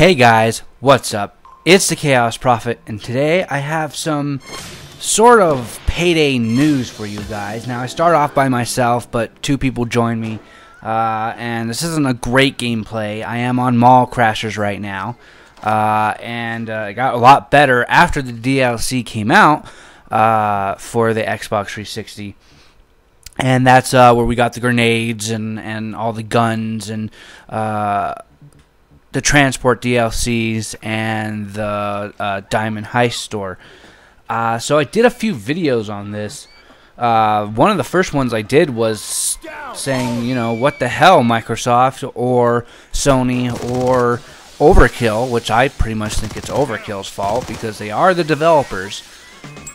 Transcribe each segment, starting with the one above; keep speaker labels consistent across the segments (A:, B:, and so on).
A: Hey guys, what's up? It's the Chaos Prophet, and today I have some sort of Payday news for you guys. Now, I start off by myself, but two people join me, and this isn't a great gameplay. I am on Mall Crashers right now, and it got a lot better after the DLC came out for the Xbox 360. And that's where we got the grenades and all the guns and the transport DLCs and the Diamond Heist store. So I did a few videos on this. One of the first ones I did was saying, you know, what the hell, Microsoft or Sony or Overkill, which I pretty much think it's Overkill's fault because they are the developers.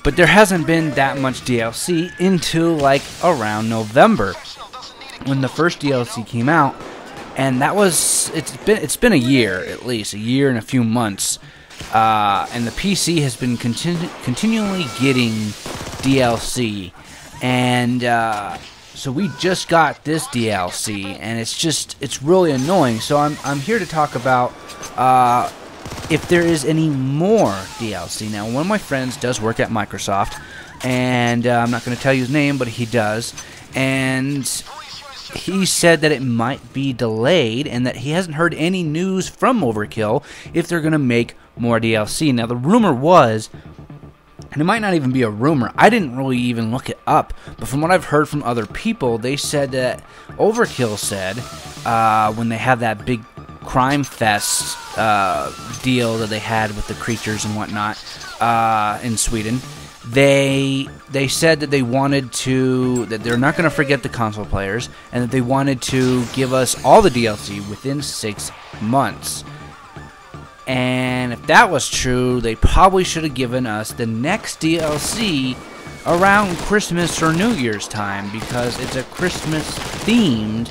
A: But there hasn't been that much DLC until like around November when the first DLC came out. And that was, it's been a year, at least, a year and a few months. And the PC has been continually getting DLC. And so we just got this DLC, and it's really annoying. So I'm here to talk about if there is any more DLC. Now, one of my friends does work at Microsoft, and I'm not going to tell you his name, but he does. And he said that it might be delayed and that he hasn't heard any news from Overkill if they're going to make more DLC. Now, the rumor was, and it might not even be a rumor, I didn't really even look it up, but from what I've heard from other people, they said that Overkill said when they have that big Crime Fest deal that they had with the creatures and whatnot in Sweden, they said that they wanted to, that they're not going to forget the console players, and that they wanted to give us all the DLC within 6 months. And if that was true, they probably should have given us the next DLC around Christmas or New Year's time, because it's a Christmas-themed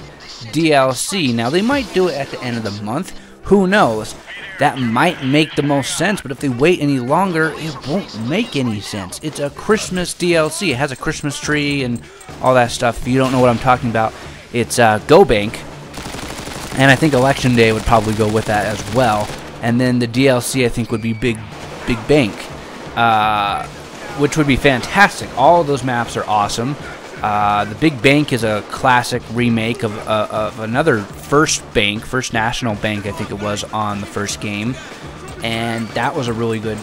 A: DLC. Now, they might do it at the end of the month. Who knows? That might make the most sense, but if they wait any longer, it won't make any sense. It's a Christmas DLC. It has a Christmas tree and all that stuff. If you don't know what I'm talking about, it's Go Bank. And I think Election Day would probably go with that as well. And then the DLC, I think, would be Big Bank, which would be fantastic. All of those maps are awesome. The Big Bank is a classic remake of another First National Bank, I think it was, on the first game. And that was a really good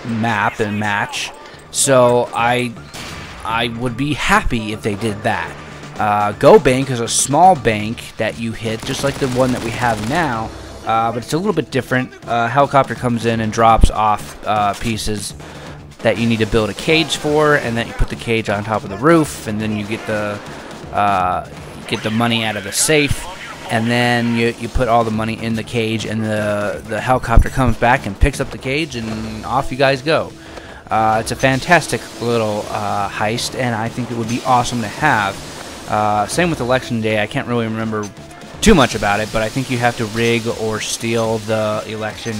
A: map and match. So I would be happy if they did that. Go Bank is a small bank that you hit, just like the one that we have now. But it's a little bit different. A helicopter comes in and drops off pieces that you need to build a cage for, and then you put the cage on top of the roof, and then you get the money out of the safe, and then you put all the money in the cage, and the helicopter comes back and picks up the cage, and off you guys go. It's a fantastic little heist, and I think it would be awesome to have. Same with Election Day. I can't really remember too much about it, but I think you have to rig or steal the election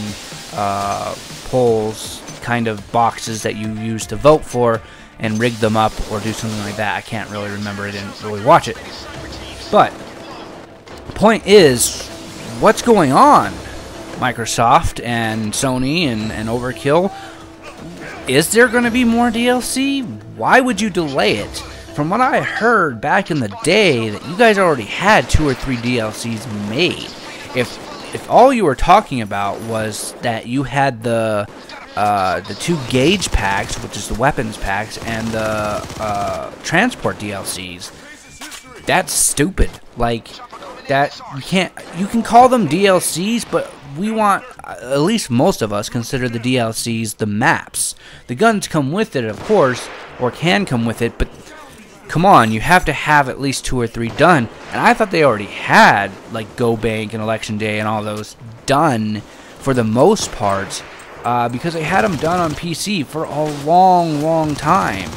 A: polls kind of boxes that you use to vote for and rig them up or do something like that. I can't really remember. I didn't really watch it. But the point is, what's going on? Microsoft and Sony and Overkill. Is there going to be more DLC? Why would you delay it? From what I heard back in the day, that you guys already had 2 or 3 DLCs made. If all you were talking about was that you had the 2 gauge packs, which is the weapons packs, and the transport DLCs, that's stupid. Like, that you can call them DLCs, but we want, at least most of us consider the DLCs the maps. The guns come with it, of course, or can come with it, but come on, you have to have at least 2 or 3 done. And I thought they already had, like, Go Bank and Election Day and all those done for the most part, because they had them done on PC for a long time.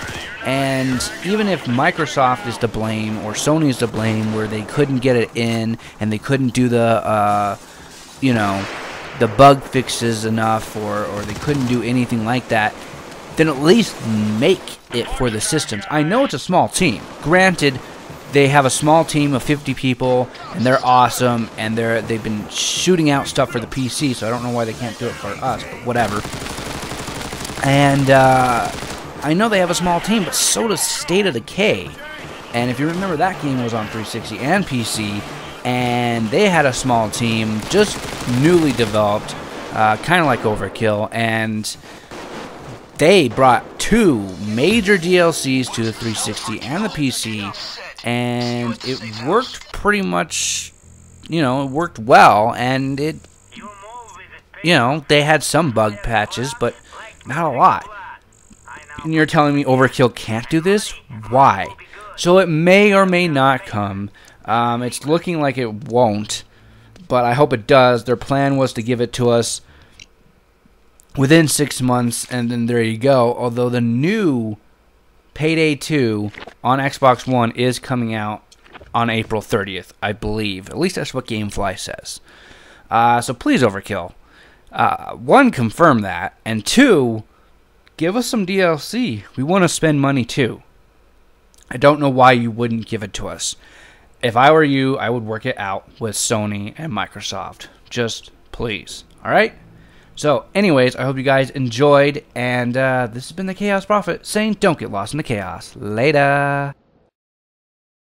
A: And even if Microsoft is to blame or Sony is to blame, where they couldn't get it in and they couldn't do the, the bug fixes enough, or they couldn't do anything like that, then at least make it for the systems. I know it's a small team. Granted, they have a small team of 50 people, and they're awesome, and they've been shooting out stuff for the PC, so I don't know why they can't do it for us, but whatever. And I know they have a small team, but so does State of Decay. And if you remember, that game was on 360 and PC, and they had a small team, just newly developed, kind of like Overkill, and they brought 2 major DLCs to the 360 and the PC, and it worked pretty much, you know, it worked well, and it, you know, they had some bug patches, but not a lot. And you're telling me Overkill can't do this? Why? So it may or may not come. It's looking like it won't, but I hope it does. Their plan was to give it to us within 6 months, and then there you go. Although the new Payday 2 on Xbox One is coming out on April 30th, I believe. At least that's what Gamefly says. So please, Overkill. 1, confirm that, and 2, give us some DLC. We want to spend money too. I don't know why you wouldn't give it to us. If I were you, I would work it out with Sony and Microsoft. Just please. Alright? So, anyways, I hope you guys enjoyed, and this has been the Chaos Prophet saying don't get lost in the chaos. Later.